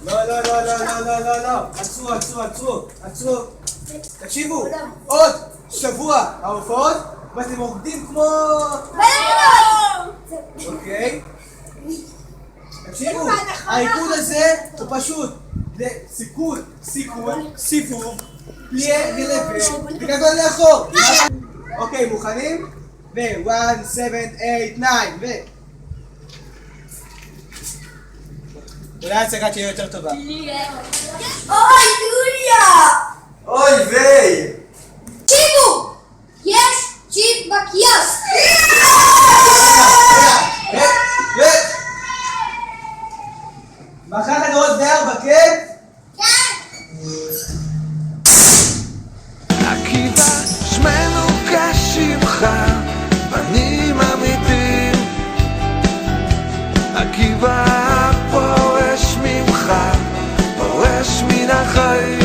לא, לא, לא, לא, לא, לא, לא, לא. עצרו, עצרו, עצרו, עצרו. תקשיבו, עוד שבוע ההופעות, ואתם עובדים כמו... אוקיי? תקשיבו, העיכוד הזה הוא פשוט סיכון, סיפור, פליה ולפה, וגדול לאחור. אוקיי, מוכנים? ו-1, 7, 8, 9, אולי הצגה תהיה יותר טובה. אוי, יוליה! אוי ויי! תקשיבו! יש צ'יפ בקיוסק! מחר כדורות בארבע, כן? כן! עקיבא שמנו כשמך, בנים אמיתים. עקיבא פורש ממך, פורש מן החיים.